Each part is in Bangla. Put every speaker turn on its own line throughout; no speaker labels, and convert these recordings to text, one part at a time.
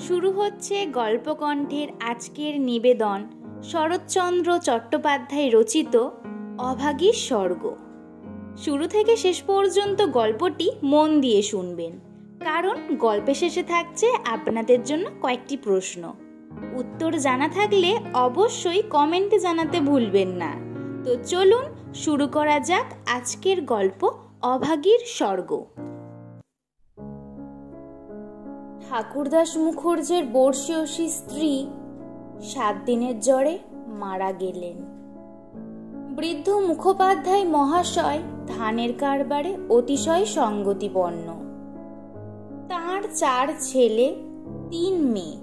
শুরু হচ্ছে গল্পকণ্ঠের আজকের নিবেদন শরৎচন্দ্র চট্টোপাধ্যায় রচিত অভাগীর স্বর্গ। শুরু থেকে শেষ পর্যন্ত গল্পটি মন দিয়ে শুনবেন, কারণ গল্পের শেষে থাকছে আপনাদের জন্য কয়েকটি প্রশ্ন। উত্তর জানা থাকলে অবশ্যই কমেন্টে জানাতে ভুলবেন না। তো চলুন শুরু করা যাক আজকের গল্প অভাগীর স্বর্গ। ঠাকুরদাস মুখার্জির বর্ষীয়সী স্ত্রী 7 দিনের জ্বরে মারা গেলেন। বৃদ্ধ মুখোপাধ্যায় মহাশয় ধানের কারবারে অতিশয় সঙ্গতিপন্ন। তাঁর 4 ছেলে 3 মেয়ে।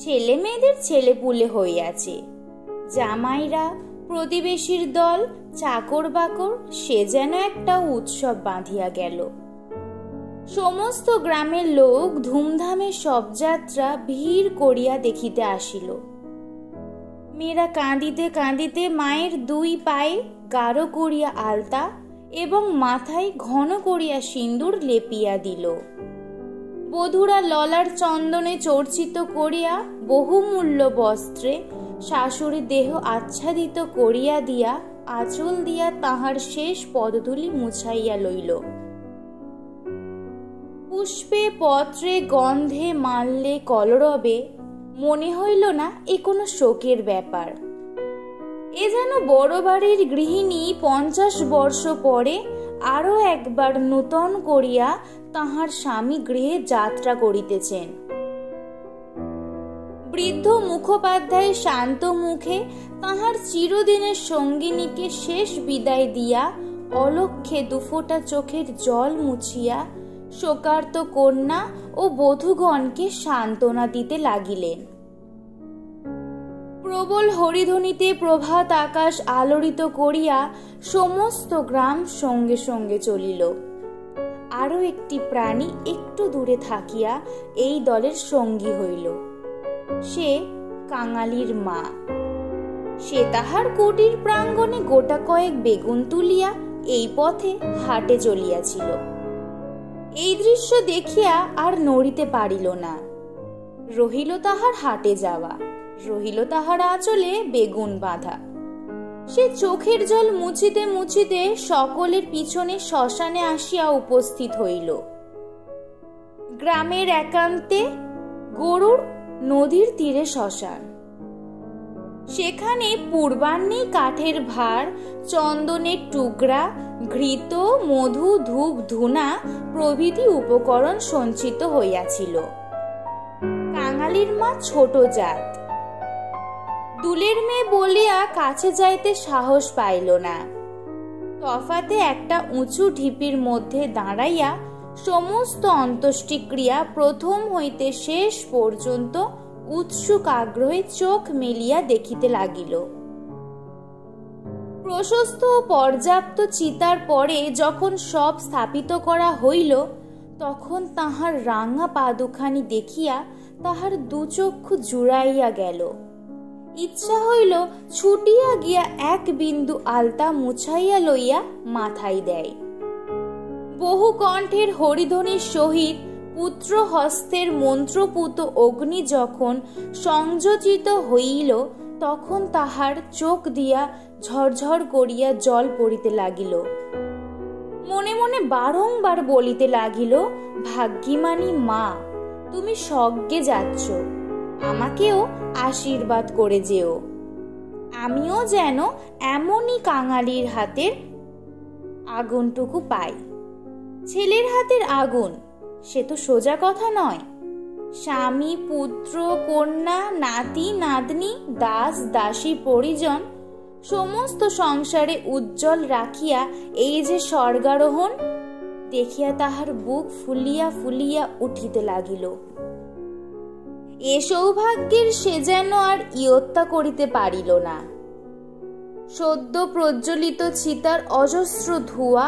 ছেলে মেয়েদের ছেলেপুলে হইয়াছে। জামাইরা, প্রতিবেশীর দল, চাকর বাকর, সে যেন একটা উৎসব বাঁধিয়া গেল। সমস্ত গ্রামের লোক ধুমধামে শবযাত্রা ভিড় করিয়া দেখিতে আসিল। মেয়েরা কাঁদিতে কাঁদিতে মায়ের 2 পায়ে গাঢ় করিয়া আলতা এবং মাথায় ঘন করিয়া সিন্দুর লেপিয়া দিল। বধূরা ললার চন্দনে চর্চিত করিয়া বহুমূল্য বস্ত্রে শাশুড়ি দেহ আচ্ছাদিত করিয়া দিয়া আঁচল দিয়া তাহার শেষ পদধূলি মুছাইয়া লইল। পুষ্পে পত্রে গন্ধে মাল্যে কলরবে মনে হইল না এ কোনো শোকের ব্যাপার। এ যেন বড় বাড়ির গৃহিণী 50 বর্ষ পরে আরো একবার নূতন করিয়া তাহার স্বামী গৃহে যাত্রা করিতেছেন। বৃদ্ধ মুখোপাধ্যায় শান্ত মুখে তাহার চিরদিনের সঙ্গিনীকে শেষ বিদায় দিয়া অলক্ষ্যে 2 ফোঁটা চোখের জল মুছিয়া শোকার্ত কন্যা ও বধূগণকে সান্ত্বনা দিতে লাগিলেন। প্রবল হরিধ্বনিতে প্রভাত আকাশ আলোড়িত করিয়া সমস্ত গ্রাম সঙ্গে সঙ্গে চলিল। আরো একটি প্রাণী একটু দূরে থাকিয়া এই দলের সঙ্গী হইল। সে কাঙালির মা। সে তাহার কুটির প্রাঙ্গণে গোটা কয়েক বেগুন তুলিয়া এই পথে হাটে চলিয়াছিল। এই দৃশ্য দেখিয়া আর নড়িতে পারিল না। রহিল তাহার হাটে যাওয়া, রহিল তাহার আঁচলে বেগুন বাঁধা। সে চোখের জল মুছিতে মুছিতে সকলের পিছনে শ্মশানে আসিয়া উপস্থিত হইল। গ্রামের একান্তে গরুর নদীর তীরে শ্মশান। সেখানে পূর্বাহ্নে কাঠের ভার, চন্দনের টুকরা, ঘৃত, মধু, ধূপ, ধুনা প্রভৃতি উপকরণ সঞ্চিত হইয়াছিল। কাঙালির মা ছোট জাত। দুলের মেয়ে বলিয়া কাছে যাইতে সাহস পাইল না। তফাতে একটা উঁচু ঢিপির মধ্যে দাঁড়াইয়া সমস্ত অন্ত্যেষ্টিক্রিয়া প্রথম হইতে শেষ পর্যন্ত উৎসুক আগ্রহে চোখ মেলিয়া দেখিতে লাগিল। প্রশস্ত ও পর্যাপ্ত চিতার পরে যখন সব স্থাপিত করা হইল, তখন তাহার রাঙা পা দুখানি দেখিয়া তাহার 2 চক্ষু জুড়াইয়া গেল। ইচ্ছা হইল ছুটিয়া গিয়া 1 বিন্দু আলতা মুছাইয়া লইয়া মাথায় দেয়। বহু কণ্ঠের হরিধ্বনির সহিত পুত্র হস্তের মন্ত্রপুত অগ্নি যখন সংযোজিত হইল, তখন তাহার চোখ দিয়া ঝরঝর করিয়া জল পড়িতে লাগিল। মনে মনে বারংবার বলিতে লাগিল, ভাগ্যিমানী মা, তুমি স্বর্গে যাচ্ছ, আমাকেও আশীর্বাদ করে যেও। আমিও যেন এমনই কাঙালির হাতের আগুনটুকু পাই। ছেলের হাতের আগুন, সে তো সোজা কথা নয়। স্বামী, পুত্র, কন্যা, নাতি নাতনি, দাস দাসী, পরিজন সমস্ত সংসারে উজ্জ্বল রাখিয়া এই যে স্বর্গারোহণ, দেখিয়া তাহার বুক ফুলিয়া ফুলিয়া উঠিতে লাগিল। এ সৌভাগ্যের সে যেন আর ইয়ত্তা করিতে পারিল না। সদ্য প্রজ্বলিত চিতার অজস্র ধোঁয়া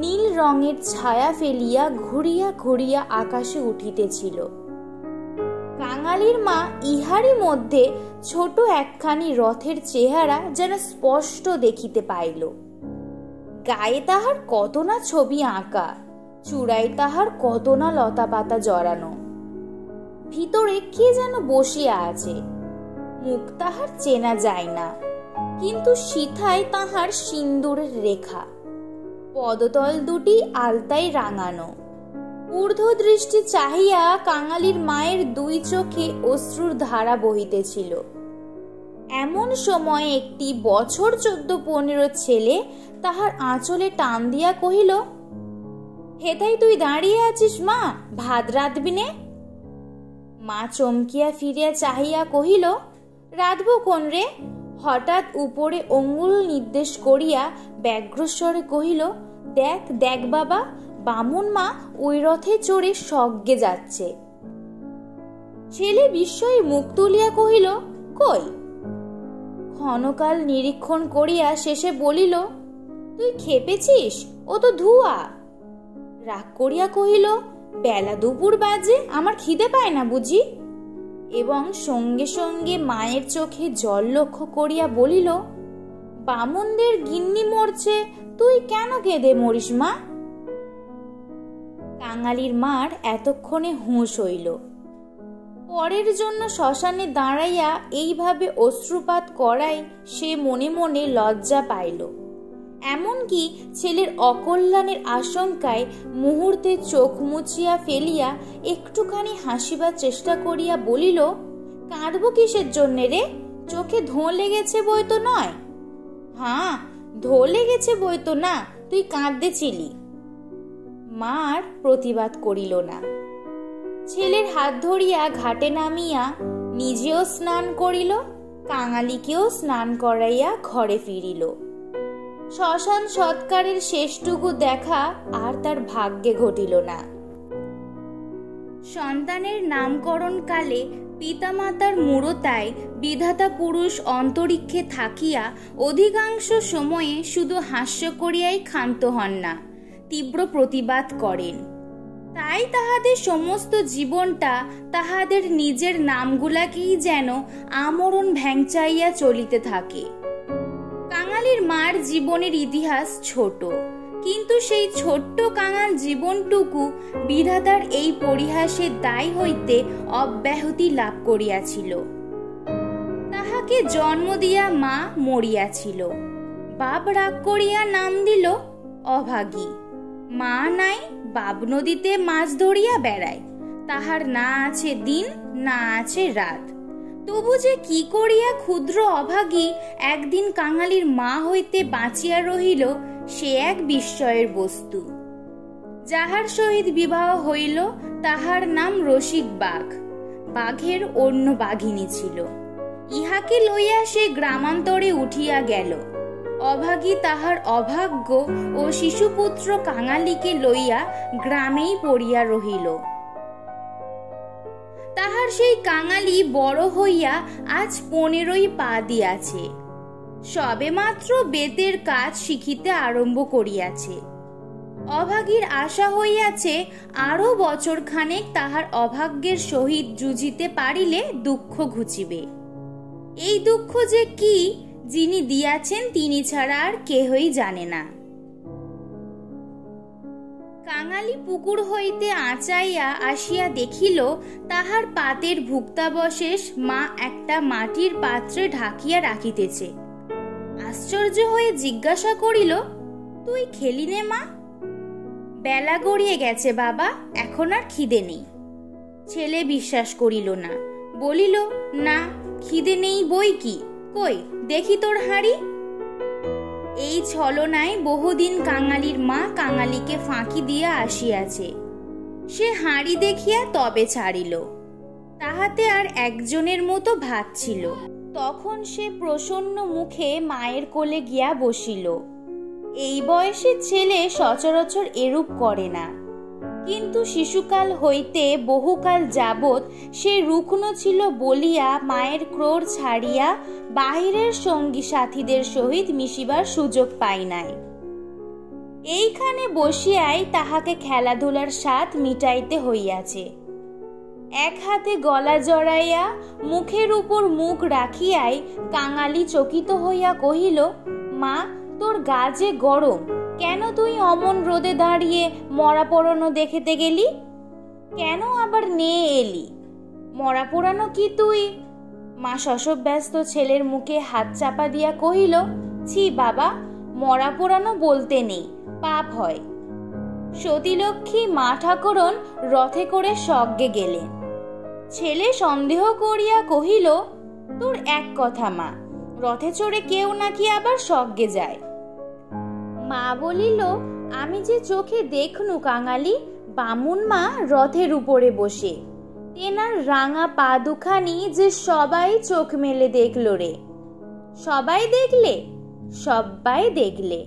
নীল রঙের ছায়া ফেলিয়া ঘুরিয়া ঘুরিয়া আকাশে উঠিতেছিল। কাঙালির মা ইহারই মধ্যে ছোট একখানি রথের চেহারা যেন স্পষ্ট দেখিতে পাইল। গায়ে তাহার কত না ছবি আঁকা, চূড়ায় তাহার কত না লতা পাতা জড়ানো। ভিতরে কে যেন বসিয়া আছে। মুখ তাহার চেনা যায় না, কিন্তু সিথায় তাহার সিন্দুরের রেখা, পদতল দুটি আলতায় রাঙানো। ঊর্ধ্ব দৃষ্টি চাহিয়া কাঙালির মায়ের দুই চোখে অশ্রুর ধারা বহিতেছিল। এমন সময় একটি বছর 14-15 ছেলে তাহার আঁচলে টান দিয়া কহিল, হেতাই তুই দাঁড়িয়ে আছিস মা, ভাত রাঁধবি নে? মা চমকিয়া ফিরিয়া চাহিয়া কহিল, রাঁধব কোন রে? হঠাৎ উপরে অঙ্গুল নির্দেশ করিয়া ব্যগ্রস্বরে কহিল, দেখ দেখ বাবা, বামুন মা ওই রথে চড়ে স্বর্গে যাচ্ছে। ছেলে বিস্ময়ে মুখ তুলিয়া কহিল, কই? ক্ষণকাল নিরীক্ষণ করিয়া শেষে বলিল, তুই খেপেছিস, ও তো ধোঁয়া। রাগ করিয়া কহিল, বেলা দুপুর বাজে, আমার খিদে পায় না বুঝি? এবং সঙ্গে সঙ্গে মায়ের চোখে জল লক্ষ্য করিয়া বলিল, বামুনদের গিন্নি মরছে, তুই কেন কেঁদে মরিস মা? কাঙালির মার এতক্ষণে হুঁশ হইল। পরের জন্য শ্মশানে দাঁড়াইয়া এইভাবে অশ্রুপাত করায় সে মনে মনে লজ্জা পাইল। এমনকি ছেলের অকল্যাণের আশঙ্কায় মুহূর্তে চোখ মুছিয়া ফেলিয়া একটুখানি হাসিবার চেষ্টা করিয়া বলিল, কাঁদব কিসের জন্যে রে? চোখে ধোঁ লেগেছে বই তো নয়? হ্যাঁ, ধোঁ লেগেছে বই তো না, তুই কাঁদতেছিলি। মার প্রতিবাদ করিল না। ছেলের হাত ধরিয়া ঘাটে নামিয়া নিজেও স্নান করিল, কাঙালিকেও স্নান করাইয়া ঘরে ফিরিল। শ্মশান সৎকারের শেষটুকু দেখা আর তার ভাগ্যে ঘটিল না। সন্তানের নামকরণ কালে পিতামাতার মূঢ়তায় বিধাতা পুরুষ অন্তরিক্ষে থাকিয়া অধিকাংশ সময়ে শুধু হাস্য করিয়াই ক্ষান্ত হন না, তীব্র প্রতিবাদ করেন। তাই তাহাদের সমস্ত জীবনটা তাহাদের নিজের নামগুলাকেই যেন আমরণ ভ্যাংচাইয়া চলিতে থাকে। কাঙালির মার জীবনের ইতিহাস ছোট, কিন্তু সেই ছোট্ট কাঙাল জীবনটুকু বিধাতার এই পরিহাসের দায় হইতে অব্যাহতি লাভ করিয়াছিল। তাহাকে জন্ম দিয়া মা মরিয়াছিল, বাপ রাগ করিয়া নাম দিল অভাগী। মা নাই, বাপ নদীতে মাছ ধরিয়া বেড়ায়, তাহার না আছে দিন না আছে রাত। তবু যে কি করিয়া ক্ষুদ্র অভাগী একদিন কাঙালির মা হইতে বাঁচিয়া রহিল, সে এক বিস্ময়ের বস্তু। যাহার সহিত বিবাহ হইল তাহার নাম রসিক বাঘ। বাঘের অন্য বাঘিনী ছিল। ইহাকে লইয়া সে গ্রামান্তরে উঠিয়া গেল। অভাগী তাহার অভাগ্য ও শিশুপুত্র কাঙালিকে লইয়া গ্রামেই পড়িয়া রহিল। তাহার সেই কাঙালি বড় হইয়া আজ 15 পা দিয়াছে, সবে মাত্র বেতের কাজ শিখিতে আরম্ভ করিয়াছে। অভাগীর আশা হইয়াছে আরো বছরখানেক তাহার অভাগ্যের সহিত যুঝিতে পারিলে দুঃখ ঘুচিবে। এই দুঃখ যে কি, যিনি দিয়াছেন তিনি ছাড়া আর কেহই জানে না। কাঙালি পুকুর হইতে আঁচাইয়া আসিয়া দেখিল তাহার পাতের ভুক্তাবশেষ মা একটা মাটির পাত্রে ঢাকিয়া রাখিতেছে। আশ্চর্য হয়ে জিজ্ঞাসা করিল, তুই খেলি নে মা? বেলা গড়িয়ে গেছে বাবা, এখন আর খিদে নেই। ছেলে বিশ্বাস করিল না, বলিল, না খিদে নেই বই কি, কই দেখি তোর হাঁড়ি। এই ছলনায় বহুদিন কাঙালির মা কাঙালিকে ফাঁকি দিয়া আসিয়াছে। সে হাঁড়ি দেখিয়া তবে ছাড়িল। তাহাতে আর একজনের মতো ভাত ছিল। তখন সে প্রসন্ন মুখে মায়ের কোলে গিয়া বসিল। এই বয়সে ছেলে সচরাচর এরূপ করে না, কিন্তু শিশুকাল হইতে বহুকাল যাবৎ সে রুগ্ন ছিল বলিয়া মায়ের ক্রোড় ছাড়িয়া বাহিরের সঙ্গী সাথীদের সহিত মিশিবার সুযোগ পাই নাই। এইখানে বসিয়াই তাহাকে খেলাধুলার স্বাদ মিটাইতে হইয়াছে। এক হাতে গলা জড়াইয়া মুখের উপর মুখ রাখিয়াই কাঙালি চকিত হইয়া কহিল, মা তোর গা যে গরম, কেন তুই অমন রোদে দাঁড়িয়ে মরা পড়ানো দেখিতে গেলি? কেন আবার নিয়ে এলি? মরা পোড়ানো কি তুই? মা শশব্যস্ত ছেলের মুখে হাত চাপা দিয়া কহিল, ছি বাবা, মরা পোড়ানো বলতে নেই, পাপ হয়। সতীলক্ষ্মী মা ঠাকুরন রথে করে স্বর্গে গেলেন। ছেলে সন্দেহ করিয়া কহিল, তোর এক কথা মা, রথে চড়ে কেউ নাকি আবার স্বর্গে যায়। মা বলিল, আমি যে চোখে দেখনু কাঙালি, বামুন মা রথের উপরে বসে, তেনার রাঙা পা দুখানি যে সবাই চোখ মেলে দেখল রে। সবাই দেখলে? সবাই দেখলে।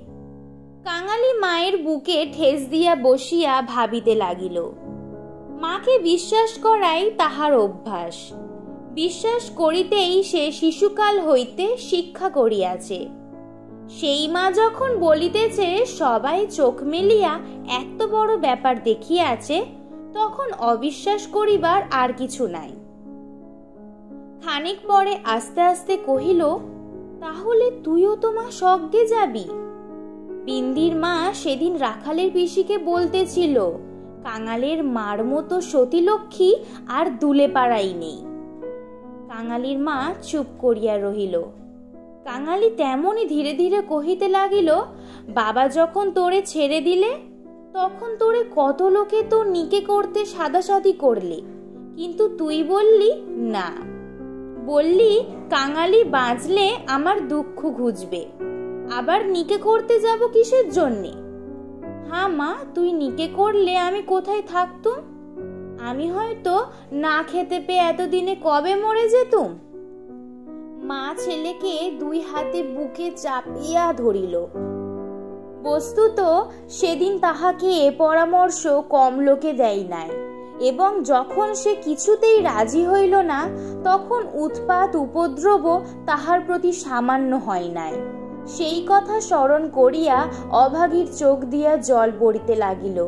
কাঙালি মায়ের বুকে ঠেস দিয়া বসিয়া ভাবিতে লাগিল। মাকে বিশ্বাস করাই তাহার অভ্যাস। বিশ্বাস করিতেই সে শিশুকাল হইতে শিক্ষা করিয়াছে। সেই মা যখন বলিতেছে সবাই চোখ মেলিয়া এত বড় ব্যাপার দেখিয়াছে, তখন অবিশ্বাস করিবার আর কিছু নাই। খানিক পরে আস্তে আস্তে কহিল, তাহলে তুইও তো মা স্বর্গে যাবি? বিন্দির মা সেদিন রাখালের পিসিকে বলতেছিল, কাঙালের মার মতো সতীলক্ষ্মী আর দুলে পাড়াই নেই। কাঙালির মা চুপ করিয়া রহিল। কাঙালি তেমনই ধীরে ধীরে কহিতে লাগিল, বাবা যখন তোরে ছেড়ে দিলে, তখন তোরে কত লোকে তো নিকে করতে সাদাসাদি করলে, কিন্তু তুই বললি না। বললি কাঙালি বাঁচলে আমার দুঃখ ঘুচবে, আবার নিকে করতে যাব কিসের জন্যে? হ্যাঁ মা, তুই নিকে করলে আমি কোথায় থাকতুম? আমি হয়তো না খেতে পেয়ে এতদিনে কবে মরে যেতুম। মা ছেলেকে দুই হাতে বুকে চাপিয়া ধরিল। বস্তুত সেদিন তাহাকে এ পরামর্শ কম লোকে দেয় নাই, এবং যখন সে কিছুতেই রাজি হইল না, তখন উৎপাত উপদ্রব তাহার প্রতি সামান্য হয় নাই। সেই কথা স্মরণ করিয়া অভাগীর চোখ দিয়া জল পড়িতে লাগিল।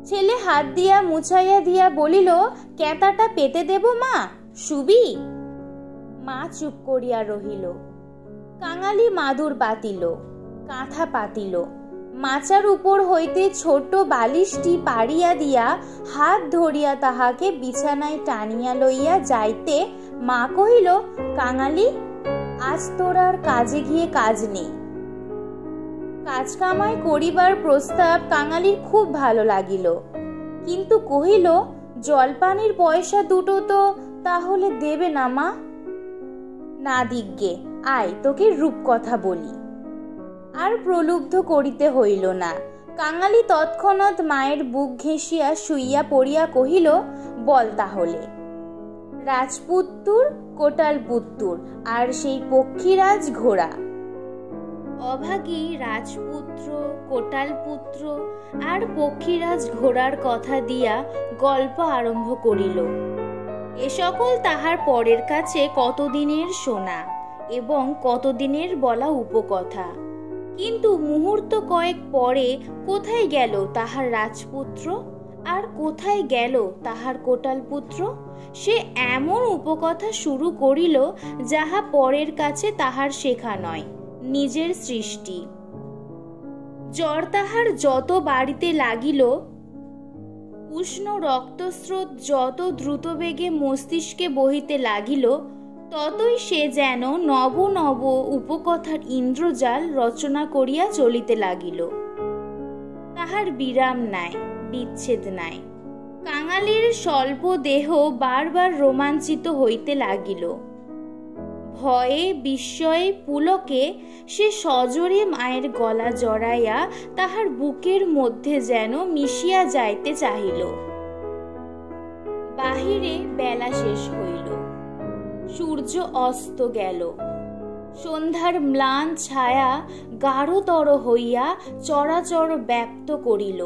ছেলে হাত দিয়া মুছাইয়া দিয়া বলিল, ক্যাতাটা পেতে দেব মা, শুবি? মা চুপ করিয়া রহিল। কাঙালি মাদুর পাতিল, কাঁথা পাতিল, মাচার উপর হইতে ছোট বালিশটি পাড়িয়া দিয়া হাত ধরিয়া তাহাকে বিছানায় টানিয়া লইয়া যাইতে মা কহিল, কাঙালি, আজ তোর আর কাজে গিয়ে কাজ নেই। কাজ কামাই করিবার প্রস্তাব কাঙালির খুব ভালো লাগিল, কিন্তু কহিল, জলপানির পয়সা দুটো তো তাহলে দেবে না মা? না দিগ্গে, আয় তোকে রূপকথা বলি। আর প্রলুব্ধ করিতে হইল না। কাঙালি তৎক্ষণাৎ মায়ের বুক ঘেঁষিয়া শুইয়া পড়িয়া কহিল, বল তাহলে। রাজপুত্তুর, কোটালপুত্তুর আর সেই পক্ষীরাজ ঘোড়া। অভাগী রাজপুত্র, কোটালপুত্র আর পক্ষীরাজ ঘোড়ার কথা দিয়া গল্প আরম্ভ করিল। এ সকল তাহার পরের কাছে কতদিনের শোনা এবং কতদিনের বলা উপকথা। কিন্তু মুহূর্ত কয়েক পরে কোথায় গেল তাহার রাজপুত্র, আর কোথায় গেল তাহার কোটালপুত্র? সে এমন উপকথা শুরু করিল, যাহা পরের কাছে তাহার শেখা নয়, নিজের সৃষ্টি। জ্বর তাহার যত বাড়িতে লাগিল, উষ্ণ রক্তস্রোত যত দ্রুত বেগে মস্তিষ্কে বহিতে লাগিল, ততই সে যেন নব নব উপকথার ইন্দ্রজাল রচনা করিয়া চলিতে লাগিল। তাহার বিরাম নাই, বিচ্ছেদ নাই। কাঙালির স্বল্প দেহ বারবার রোমাঞ্চিত হইতে লাগিল। ভয়ে বিস্ময়ে পুলকে সে সজোরে মায়ের গলা জড়াইয়া তাহার বুকের মধ্যে যেন মিশিয়া যাইতে চাহিল। বাহিরে বেলা শেষ হইল, সূর্য অস্ত গেল। সন্ধ্যার ম্লান ছায়া গাঢ়তর হইয়া চরাচর ব্যাপ্ত করিল,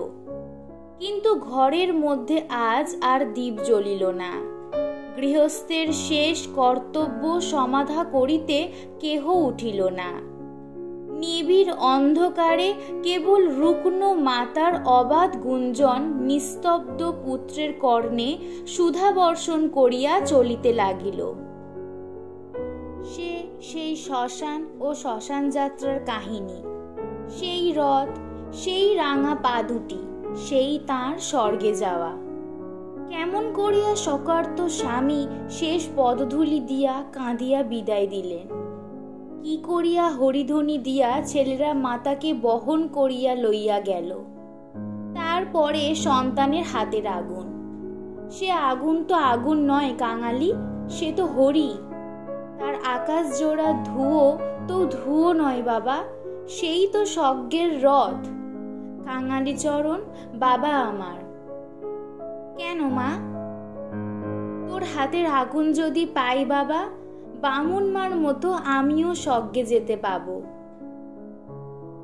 কিন্তু ঘরের মধ্যে আজ আর দীপ জ্বলিল না। গৃহস্থের শেষ কর্তব্য সমাধা করিতে কেহ উঠিল না। নিবিড় অন্ধকারে কেবল রুগ্ন মাতার অবাধ গুঞ্জন নিস্তব্ধ পুত্রের কর্ণে সুধা বর্ষণ করিয়া চলিতে লাগিল। সেই শ্মশান ও শ্মশান যাত্রার কাহিনী, সেই রথ, সেই রাঙা পা দুটি, সেই তাঁর স্বর্গে যাওয়া। কেমন করিয়া শকার্ত স্বামী শেষ পদধূলি দিয়া কাঁদিয়া বিদায় দিলেন। কি করিয়া হরিধ্বনি দিয়া ছেলেরা মাতাকে বহন করিয়া লইয়া গেল। তারপরে সন্তানের হাতের আগুন। সে আগুন তো আগুন নয় কাঙালি, সে তো হরি। তার আকাশ জোড়া ধুয়ো তো ধুয়ো নয় বাবা, সেই তো স্বর্গের রথ। কাঙালি চরণ বাবা আমার। কেন মা? তোর হাতের আগুন যদি পাই বাবা, বামুন মার মতো আমিও স্বর্গে যেতে পাবো।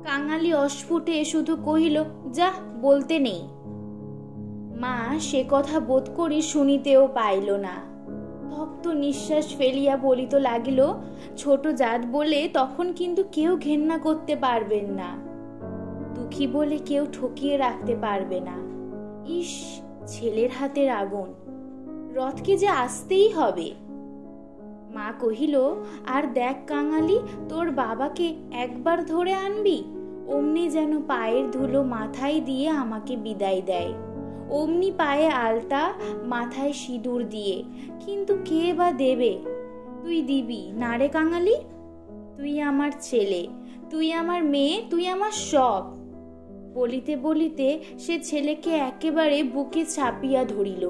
কাঙালি অস্ফুটে শুধু কহিল, যা, বলতে নেই। মা সে কথা বোধ করি শুনিতেও পাইল না। তপ্ত নিঃশ্বাস ফেলিয়া বলিতে লাগিল, ছোট জাত বলে তখন কিন্তু কেউ ঘেন্না করতে পারবেন না, দুঃখী বলে কেউ ঠকিয়ে রাখতে পারবে না। ইস, ছেলের হাতের আগুন, রথকে যে আসতেই হবে। মা কহিল, আর দেখ কাঙালি, তোর বাবাকে একবার ধরে আনবি, অমনি যেন পায়ের ধুলো মাথায় দিয়ে আমাকে বিদায় দেয়, অমনি পায়ে আলতা, মাথায় সিঁদুর দিয়ে। কিন্তু কে বা দেবে? তুই দিবি না রে কাঙালি? তুই আমার ছেলে, তুই আমার মেয়ে, তুই আমার সব। বলিতে বলিতে সে ছেলেকে একেবারে বুকে চাপিয়া ধরিল।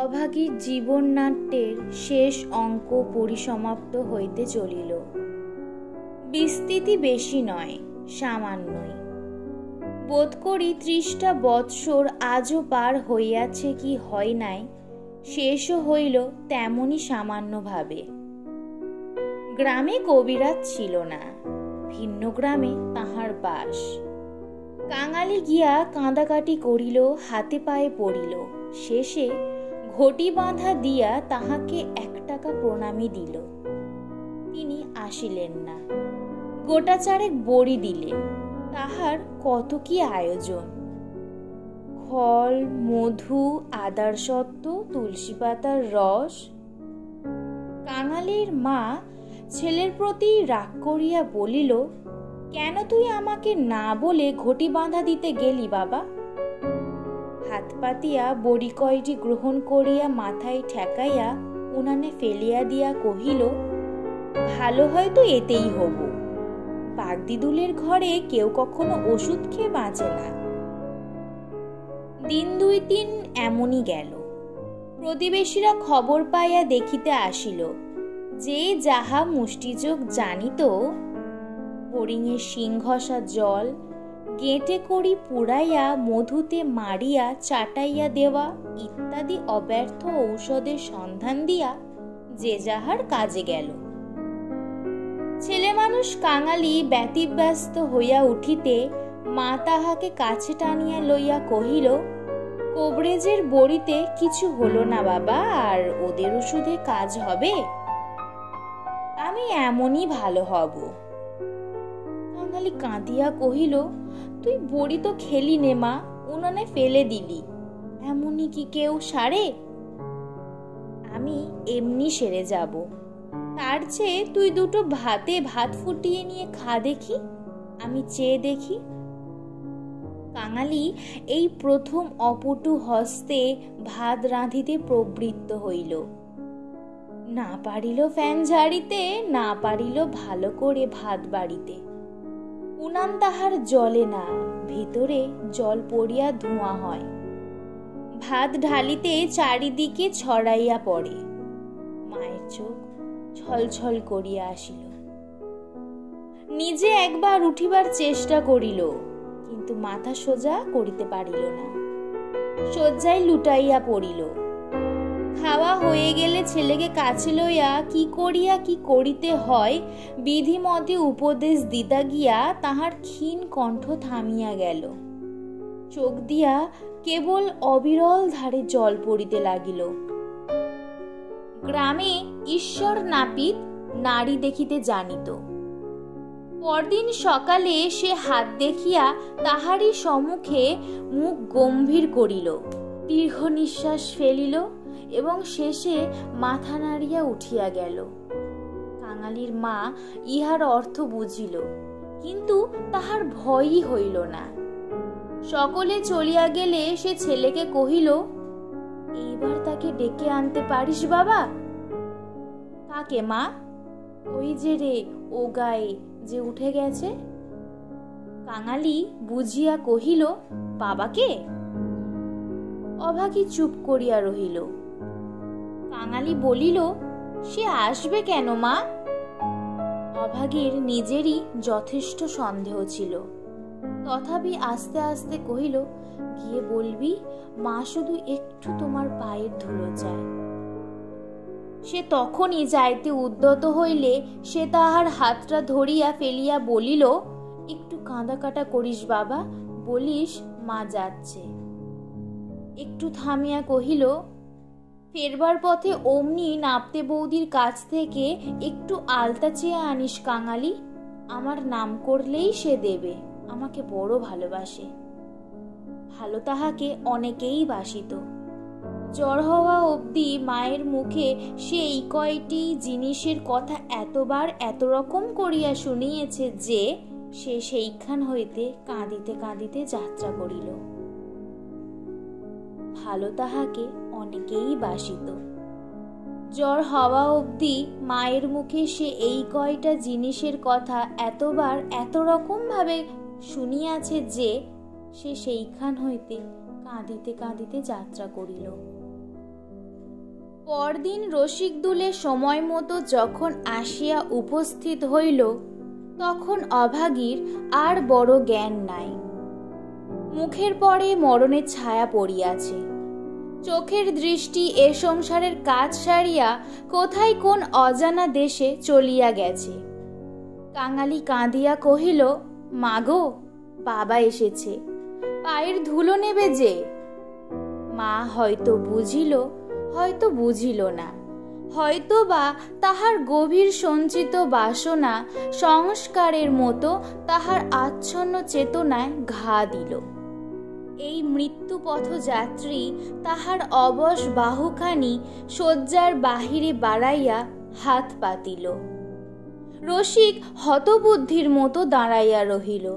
অভাগীর জীবন নাট্যের শেষ অঙ্ক পরিসমাপ্ত হইতে চলিল। বিস্তৃতি বেশি নয়, সামান্যই। বোধ করি 30টা বৎসর আজও পার হইয়াছে কি হয় নাই, শেষও হইল তেমনি সামান্যভাবে। গ্রামে কবিরাজ ছিল না, ভিন্ন গ্রামে তাহার বাস। কাঙালি গিয়া কাঁদাকাটি করিল, হাতে পায়ে পড়িল, শেষে ঘটি বাঁধা দিয়া তাহাকে 1 টাকা প্রণামী দিল। তিনি আসিলেন না। গোটা 4 বড়ি দিলেন। তাহার কত কি আয়োজন! খল, মধু, আদার সত্ত্ব, তুলসী পাতার রস। কাঙালির মা ছেলের প্রতি রাগ করিয়া বলিল, কেন তুই আমাকে না বলে ঘটি বাঁধা দিতে গেলি বাবা? হাত পাতিয়া বড়ি কয়টি গ্রহণ করিয়া মাথায় ঠেকাইয়া উনানে ফেলিয়া দিয়া কহিল, ভালো হয়তো এতেই হব। বাগদিদুলের ঘরে কেউ কখনো ওষুধ খেয়ে বাঁচে না। দিন 2-3 এমনই গেল। প্রতিবেশীরা খবর পাইয়া দেখিতে আসিল। যে যাহা মুষ্টিযোগ জানিত, হরিণের শিং ঘষা জল গেঁটে করি পুড়াইয়া মধুতে মারিয়া চাটাইয়া দেওয়া ইত্যাদি অব্যর্থ ঔষধের সন্ধান দিয়া যে যাহার কাজে গেল। ছেলে মানুষ কাঙালি ব্যতিব্যস্ত হইয়া উঠিতে মা তাহাকে কাছে টানিয়া লইয়া কহিল, কবরেজের বড়িতে কিছু হলো না বাবা, আর ওদের ওষুধে কাজ হবে? আমি এমনই ভালো হব। কাঙালি কাঁদিয়া কহিল, তুই বড়ি তো খেলি নে মা, উনানে ফেলে দিলি, এমনই কি কেউ সারে? আমি এমনি সেরে যাব, তার চেয়ে তুই 2টো ভাতে ভাত ফুটিয়ে নিয়ে খা দেখি, আমি চেয়ে দেখি। কাঙালি এই প্রথম অপটু হস্তে ভাত রাঁধিতে প্রবৃত্ত হইল। না পারিল ফ্যান ঝাড়িতে, না পারিল ভালো করে ভাত বাড়িতে। উনান তাহার জ্বলে না, ভিতরে জল পড়িয়া ধোঁয়া হয়। ভাত ঢালিতে চারিদিকে ছড়াইয়া পড়ে। মায়ের চোখ ছলছল করিয়া আসিল। নিজে একবার উঠিবার চেষ্টা করিল, কিন্তু মাথা সোজা করিতে পারিল না। শয্যায় লুটাইয়া পড়িল। খাওয়া হয়ে গেলে ছেলেকে কাছে লইয়া কি করিয়া কি করিতে হয় বিধিমতে উপদেশ দিতা গিয়া তাহার ক্ষীণ কণ্ঠ থামিয়া গেল। চোখ দিয়া কেবল অবিরল ধারে জল পড়িতে লাগিল। গ্রামে ঈশ্বর নাপিত নারী দেখিতে জানিত। পরদিন সকালে সে হাত দেখিয়া তাহারই সম্মুখে মুখ গম্ভীর করিল, দীর্ঘ নিঃশ্বাস ফেলিল এবং শেষে মাথা নাড়িয়া উঠিয়া গেল। কাঙালির মা ইহার অর্থ বুঝিল, কিন্তু তাহার ভয়ই হইল না। সকলে চলিয়া গেলে সে ছেলেকে কহিল, এইবার তাকে ডেকে আনতে পারিস বাবা? কাকে মা? ওই যে রে ও গায়ে যে উঠে গেছে। কাঙালি বুঝিয়া কহিল, বাবাকে? অভাগী চুপ করিয়া রহিল। কাঙালি বলিল, সে আসবে কেন মা? অভাগীর নিজেরই যথেষ্ট সন্দেহ ছিল, তথাপি আস্তে আস্তে কহিল, গিয়ে বলবি মা শুধু একটু তোমার পায়ের ধুলো চায়। সে তখনই যাইতে উদ্যত হইলে সে তাহার হাতটা ধরিয়া ফেলিয়া বলিল, একটু কাঁদাকাটা করিস বাবা, বলিস মা যাচ্ছে। একটু থামিয়া কহিল, ফেরবার পথে অমনি নাপতে বৌদির কাছ থেকে একটু আলতা চেয়ে আনিস কাঙালি, আমার নাম করলেই সে দেবে, আমাকে বড় ভালোবাসে। ভালো তাহাকে অনেকেই বাসিত। জ্বর হওয়া অবধি মায়ের মুখে সে এই কয়টি জিনিসের কথা এতবার এত রকম করিয়া শুনিয়েছে যে সে সেইখান হইতে কাঁদিতে কাঁদিতে যাত্রা করিল। ভালো তাহাকে অনেকেই বাসিত। জ্বর হওয়া অবধি মায়ের মুখে সে এই কয়টা জিনিসের কথা এতবার এত রকম ভাবে শুনিয়াছে যে সে সেইখান হইতে কাঁদিতে কাঁদিতে যাত্রা করিল। পরদিন রসিকদুলে সময় মতো যখন আসিয়া উপস্থিত হইল, তখন অভাগীর আর বড় জ্ঞান নাই। মুখের পরে মরণের ছায়া পড়িয়াছে। চোখের দৃষ্টি এ সংসারের কাজ সারিয়া কোথায় কোন অজানা দেশে চলিয়া গেছে। কাঙালি কাঁদিয়া কহিল, মাগো, বাবা এসেছে, পায়ের ধুলো নেবে যে। মা হয়তো বুঝিল, হয়তো বুঝিল না, হয়তো বা তাহার গভীর সঞ্চিত বাসনা সংস্কারের মতো তাহার আচ্ছন্ন চেতনায় ঘা দিল। এই মৃত্যুপথযাত্রী তাহার অবশ বাহুখানি শয্যার বাহিরে বাড়াইয়া হাত পাতিল। রসিক হতবুদ্ধির মতো দাঁড়াইয়া রহিল।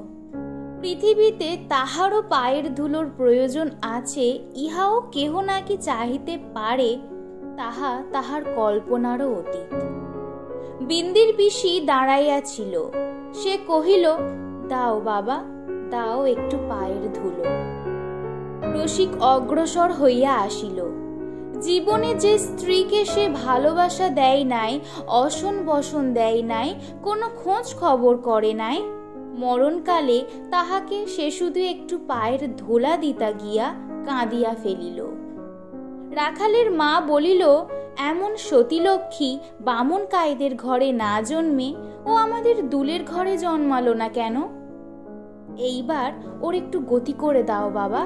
পৃথিবীতে তাহারও পায়ের ধুলোর প্রয়োজন আছে, ইহাও কেহ নাকি চাহিতে পারে, তাহা তাহার কল্পনারও অতীত। বিন্দির পিসি দাঁড়াইয়া ছিল। সে কহিল, দাও বাবা, দাও একটু পায়ের ধুলো। রসিক অগ্রসর হইয়া আসিল। জীবনে যে স্ত্রীকে সে ভালোবাসা দেয় নাই, অসন বসন দেয় নাই, কোনো খোঁজ খবর করে নাই, মরণকালে তাহাকে সে শুধু একটু পায়ের ধুলা দিতা গিয়া কাঁদিয়া ফেলিল। রাখালের মা বলিল, এমন সতীলক্ষ্মী বামুন কায়দের ঘরে না জন্মে ও আমাদের দুলের ঘরে জন্মালো না কেন? এইবার ওর একটু গতি করে দাও বাবা।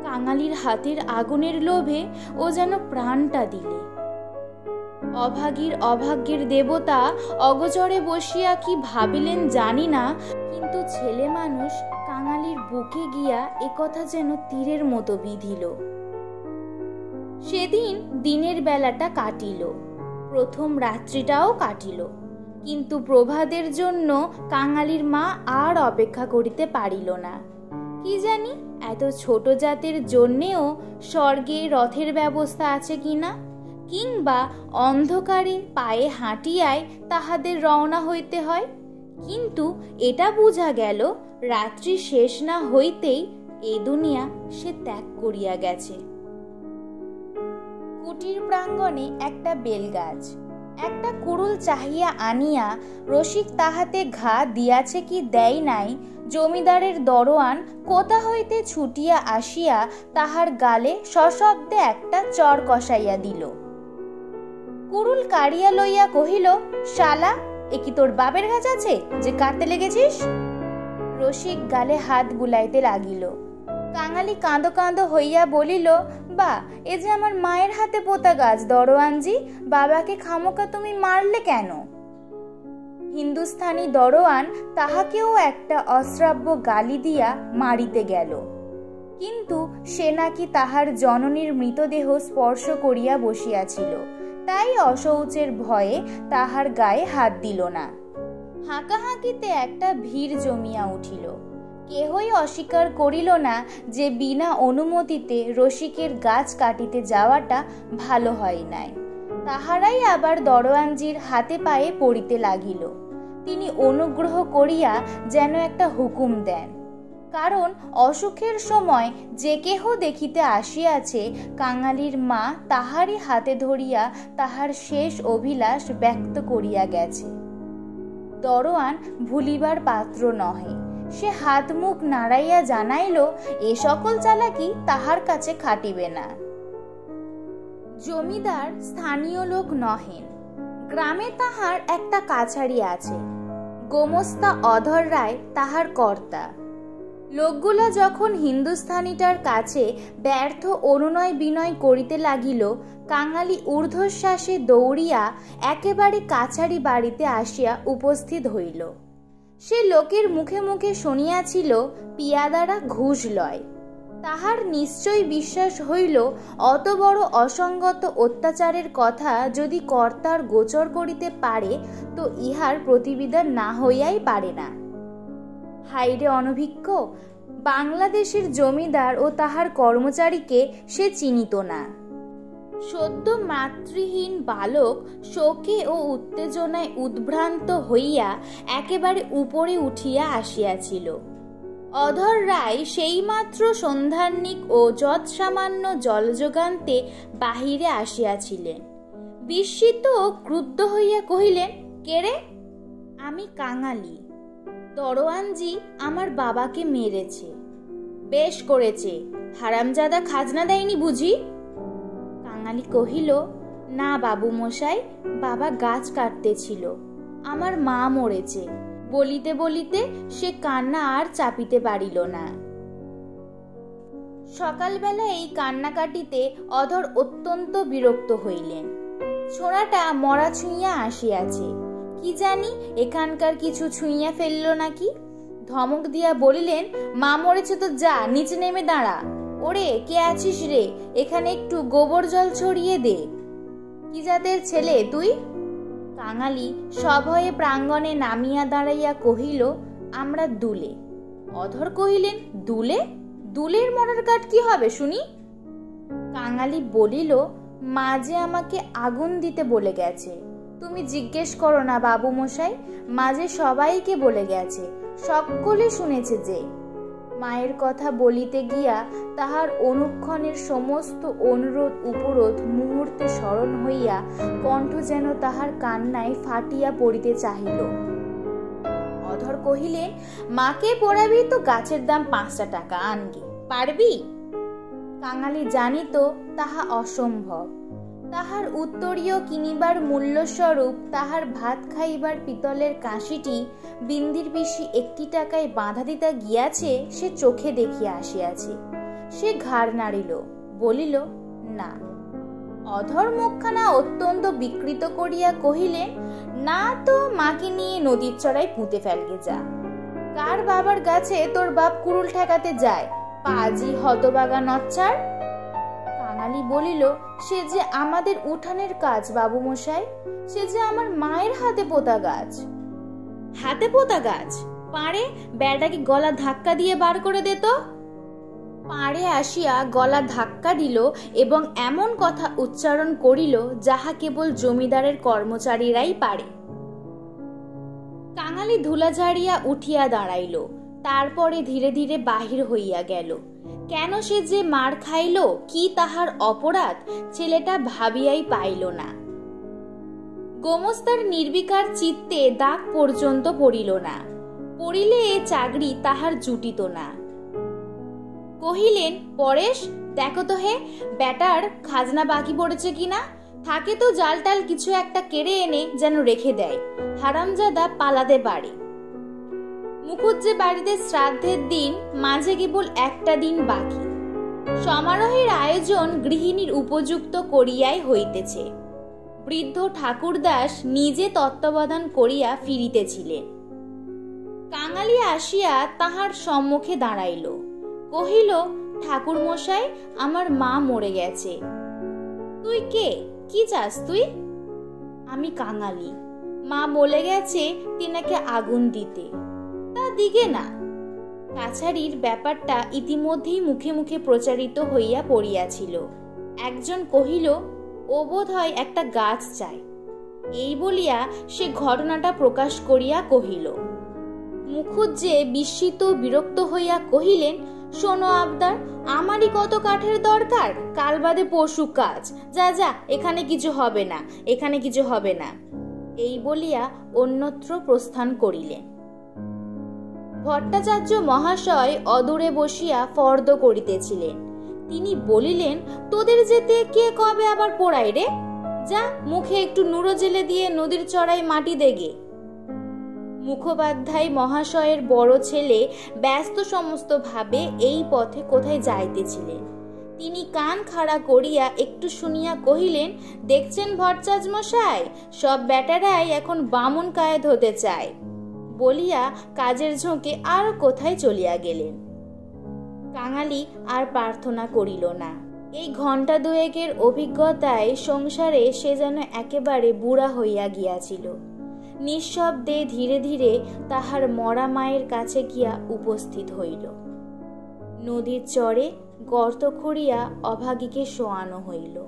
কাঙালির হাতের আগুনের লোভে ও যেন প্রাণটা দিলে। অভাগীর অভাগ্যের দেবতা অগচরে বসিয়া কি ভাবিলেন জানি না, কিন্তু ছেলে মানুষ কাঙালির বুকে গিয়া একথা যেন তীরের মতো বিঁধিল। সেদিন দিনের বেলাটা কাটিল, প্রথম রাত্রিটাও কাটিল, কিন্তু প্রভাতের জন্য কাঙালির মা আর অপেক্ষা করিতে পারিল না। কি জানি এত ছোট জাতের জন্যেও স্বর্গে রথের ব্যবস্থা আছে কিনা, কিংবা অন্ধকারে পায়ে হাঁটিয়ায় তাহাদের রওনা হইতে হয়। কিন্তু এটা বোঝা গেল, রাত্রি শেষ না হইতেই এ দুনিয়া সে ত্যাগ করিয়া গেছে। কুটির প্রাঙ্গণে একটা বেলগাছ। একটা কুড়ুল চাহিয়া আনিয়া রসিক তাহাতে ঘা দিয়াছে কি দেয় নাই, জমিদারের দরোয়ান কোথা হইতে ছুটিয়া আসিয়া তাহার গালে সশব্দে একটা চর কষাইয়া দিল। কুড়ুল কাড়িয়া লইয়া কহিল, শালা, এ কি তোর বাপের গাছ আছে যে কাটতে লেগেছিস? রসিক গালে হাত বুলাইতে লাগিল। কাঙালি কাঁদো কাঁদো হইয়া বলিল, বা, এ যে আমার মায়ের হাতে পোতা গাছ দরোয়ানজি, বাবাকে খামোকা তুমি মারলে কেন? হিন্দুস্থানি দরোয়ান তাহাকেও একটা অশ্রাব্য গালি দিয়া মারিতে গেল, কিন্তু সে নাকি তাহার জননীর মৃতদেহ স্পর্শ করিয়া বসিয়াছিল, তাই অশৌচের ভয়ে তাহার গায়ে হাত দিল না। হাঁকাহাঁকিতে একটা ভিড় জমিয়া উঠিল। কেহই অস্বীকার করিল না যে বিনা অনুমতিতে রসিকের গাছ কাটিতে যাওয়াটা ভালো হয় নাই। তাহারাই আবার দরোয়ানজির হাতে পায়ে পড়িতে লাগিল। তিনি অনুগ্রহ করিয়া যেন একটা হুকুম দেন, কারণ অসুখের সময় যে কেহ দেখিতে আসিয়াছে কাঙালির মা তাহারই হাতে ধরিয়া তাহার শেষ অভিলাষ ব্যক্ত করিয়া গেছে। দরোয়ান ভুলিবার পাত্র নহে। সে হাত মুখ নাড়াইয়া জানাইল এ সকল চালাকি তাহার কাছে খাটিবে না। জমিদার স্থানীয় লোক নহেন। গ্রামে তাহার একটা কাছারি আছে। গোমস্তা অধর রায় তাহার কর্তা। লোকগুলা যখন হিন্দুস্থানিটার কাছে ব্যর্থ অনুনয় বিনয় করিতে লাগিল, কাঙালি ঊর্ধ্বশ্বাসে দৌড়িয়া একেবারে কাছারি বাড়িতে আসিয়া উপস্থিত হইল। সে লোকের মুখে মুখে শুনিয়াছিল পিয়াদারা ঘুষ লয়। তাহার নিশ্চয় বিশ্বাস হইল অত বড় অসঙ্গত অত্যাচারের কথা যদি কর্তার গোচর করিতে পারে তো ইহার প্রতিবিধান না হইয়াই পারে না। হাইরে অনভিজ্ঞ! বাংলাদেশের জমিদার ও তাহার কর্মচারীকে সে চিনিত না। সদ্য মাতৃহীন বালক শোকে ও উত্তেজনায় উদ্ভ্রান্ত হইয়া একেবারে উপরে উঠিয়া আসিয়াছিল। অধর রায় সেইমাত্র সন্ধ্যাহ্নিক ও যৎসামান্য জলযোগান্তে বাহিরে আসিয়াছিলেন। বিস্মিত ও ক্রুদ্ধ হইয়া কহিলেন, কে রে? আমি কাঙালি। দরোয়ানজি আমার বাবাকে মেরেছে। বেশ করেছে, হারামজাদা খাজনা দেয়নি বুঝি? কাঙালি কহিল, না বাবু মশাই, বাবা গাছ কাটতেছিল, আমার মা মরেছে। বলিতে বলিতে সে কান্না আর চাপিতে পারিল না। সকালবেলা এই কান্নাকাটিতে অধর অত্যন্ত বিরক্ত হইলেন। ছোড়াটা মরা ছুঁইয়া আসিয়াছে, কি জানি এখানকার কিছু ছুঁইয়া ফেলল নাকি। ধমক দিয়া বলিলেন, মা মরেছে তো যা, নিচে নেমে দাঁড়া। ওরে, কে আছিস রে? এখানে একটু গোবর জল ছড়িয়ে দে। কি জাতের ছেলে তুই? কাঙালি সভয়ে প্রাঙ্গণে নামিয়া দাঁড়াইয়া কহিল, আমরা দুলে। অধর কহিলেন, দুলে? দুলের মরার কাঠ কি হবে শুনি? কাঙালি বলিল, মা যে আমাকে আগুন দিতে বলে গেছে। তুমি জিজ্ঞেস করো না বাবু মশাই, মা যে সবাইকে বলে গেছে, সকলে শুনেছে যে। মায়ের কথা বলিতে গিয়া তাহার অনুক্ষণের সমস্ত অনুরোধ উপরোধ মুহূর্তে স্মরণ হইয়া কণ্ঠ যেন তাহার কান্নায় ফাটিয়া পড়িতে চাহিল। অধর কহিলেন, মাকে পড়াবি তো গাছের দাম 5 টাকা, আনগে পারবি? কাঙালি জানিত তাহা অসম্ভব। তাহার উত্তরীয় কিনিবার মূল্যস্বরূপ তাহার ভাত খাইবার পিতলের কাঁসিটি বিন্দির পিসি 1 টাকায় বাঁধা দিতে গিয়াছে সে চোখে দেখিয়া আসিয়াছে। সে ঘাড় নাড়িল, বলিল, না। অধর মুখখানা অত্যন্ত বিকৃত করিয়া কহিলেন, না তো মাকে নিয়ে নদীর চড়ায় পুঁতে ফেলগে যা। কার বাবার গাছে তোর বাপ কুড়ুল ঠেকাতে যায়? পাজি হতবাগা নচ্ছার। কাঙালি বলিল, সে যে আমাদের উঠানের কাজ বাবু মশাই, সে যে আমার মায়ের হাতে পোতা গাছ। হাতে পোতা গাছ? পাড়ে বেড়াকে গলা ধাক্কা দিয়ে বার করে দে তো। পাড়ে আসিয়া গলা ধাক্কা দিল এবং এমন কথা উচ্চারণ করিল যাহা কেবল জমিদারের কর্মচারীরাই পারে। কাঙালি ধুলা ঝাড়িয়া উঠিয়া দাঁড়াইল, তারপরে ধীরে ধীরে বাহির হইয়া গেল। কেন সে যে মার খাইল, কি তাহার অপরাধ, ছেলেটা ভাবিয়াই পাইল না। গোমস্তার নির্বিকার চিত্তে দাগ পর্যন্ত পড়িল না। পড়িলে এ চাকরি তাহার জুটিত না। কহিলেন, পরেশ, দেখো তো হে, বেটার খাজনা বাকি পড়েছে কিনা। থাকে তো জালটাল কিছু একটা কেড়ে এনে যেন রেখে দেয়, হারামজাদা পালাতে পারে। মুখুজ্জে বাড়িতে শ্রাদ্ধের দিন মাঝে কেবল একটা দিন বাকি। সমারোহের আয়োজন গৃহিণীর উপযুক্ত করিয়াই হইতেছে। বৃদ্ধ ঠাকুরদাস নিজে তত্ত্বাবধান করিয়া ফিরিতেছিলেন। কাঙালি আসিয়া তাহার সম্মুখে দাঁড়াইল, কহিল, ঠাকুর মশাই, আমার মা মরে গেছে। তুই কে? কি চাস তুই? আমি কাঙালি। মা বলে গেছে তিনাকে আগুন দিতে। তা দিগে না। কাছারির ব্যাপারটা ইতিমধ্যেই মুখে মুখে প্রচারিত হইয়া পড়িয়াছিল। একজন কহিল, ও বোধ হয় একটা গাছ চায়। এই বলিয়া সে ঘটনাটা প্রকাশ করিয়া কহিল। মুখুজ্জে বিস্মিত বিরক্ত হইয়া কহিলেন, শোনো আবদার, আমারই কত কাঠের দরকার, কাল বাদে পরশু কাজ, যা যা, এখানে কিছু হবে না, এখানে কিছু হবে না। এই বলিয়া অন্যত্র প্রস্থান করিলেন। ভট্টাচার্য মহাশয় অদূরে বসিয়া ফর্দ করিতেছিলেন। তিনি বলিলেন, তোদের যেতে কে কবে আবার পোড়াই রে? যা, মুখে একটু নুড়ো জেলে দিয়ে নদীর চড়াই মাটি দেগে। মুখোপাধ্যায় মহাশয়ের বড় ছেলে ব্যস্ত সমস্ত ভাবে এই পথে কোথায় যাইতেছিলেন। তিনি কান খাড়া করিয়া একটু শুনিয়া কহিলেন, দেখছেন ভট্টাচার্য মশাই, সব বেটারাই এখন বামুন কায়েদ হতে চায়। বলিয়া কাজের ঝোঁকে আর কোথায় চলিয়া গেলেন। কাঙালি আর প্রার্থনা করিল না। এই ঘণ্টা দুয়েকের অভিজ্ঞতায় সংসারে সে যেন একেবারে বুড়া হইয়া গিয়াছিল। নিঃশব্দে ধীরে ধীরে তাহার মরা মায়ের কাছে গিয়া উপস্থিত হইল। নদীর চরে গর্ত খুঁড়িয়া অভাগীকে শোয়ানো হইল।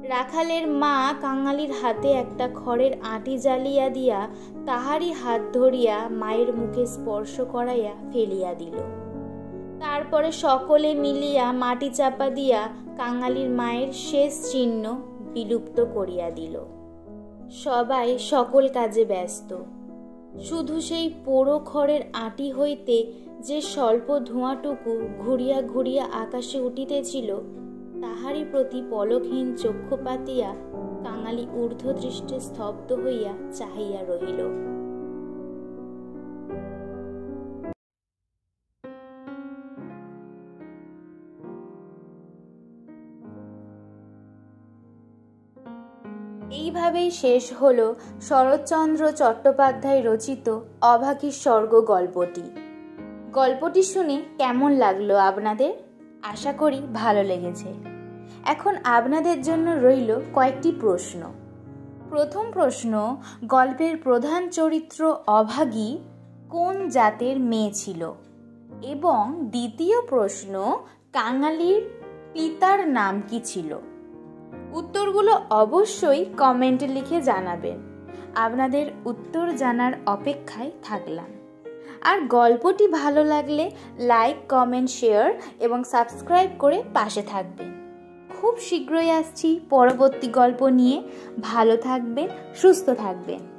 রাখালের মা কাঙালির হাতে একটা খড়ের আঁটি জ্বালিয়া দিয়া তাহারই হাত ধরিয়া মায়ের মুখে স্পর্শ করাইয়া ফেলিয়া দিল। তারপরে সকলে মিলিয়া মাটি চাপা দিয়া কাঙালির মায়ের শেষ চিহ্ন বিলুপ্ত করিয়া দিল। সবাই সকল কাজে ব্যস্ত। শুধু সেই পোড়ো খড়ের আঁটি হইতে যে স্বল্প ধোঁয়াটুকু ঘুরিয়া ঘুরিয়া আকাশে উঠিতেছিল, তাহারই প্রতি পলকহীন চক্ষু পাতিয়া কাঙালি ঊর্ধ্বদৃষ্টে স্তব্ধ হইয়া চাহিয়া রহিল। এইভাবেই শেষ হলো শরৎচন্দ্র চট্টোপাধ্যায় রচিত অভাগীর স্বর্গ গল্পটি। গল্পটি শুনে কেমন লাগলো আপনাদের? আশা করি ভালো লেগেছে। এখন আপনাদের জন্য রইল কয়েকটি প্রশ্ন। প্রথম প্রশ্ন, গল্পের প্রধান চরিত্র অভাগী কোন জাতের মেয়ে ছিল? এবং দ্বিতীয় প্রশ্ন, কাঙালির পিতার নাম কি ছিল? উত্তরগুলো অবশ্যই কমেন্টে লিখে জানাবেন। আপনাদের উত্তর জানার অপেক্ষায় থাকলাম। আর গল্পটি ভালো লাগলে লাইক, কমেন্ট, শেয়ার এবং সাবস্ক্রাইব করে পাশে থাকবেন। খুব শীঘ্রই আসছি পরবর্তী গল্প নিয়ে। ভালো থাকবেন, সুস্থ থাকবেন।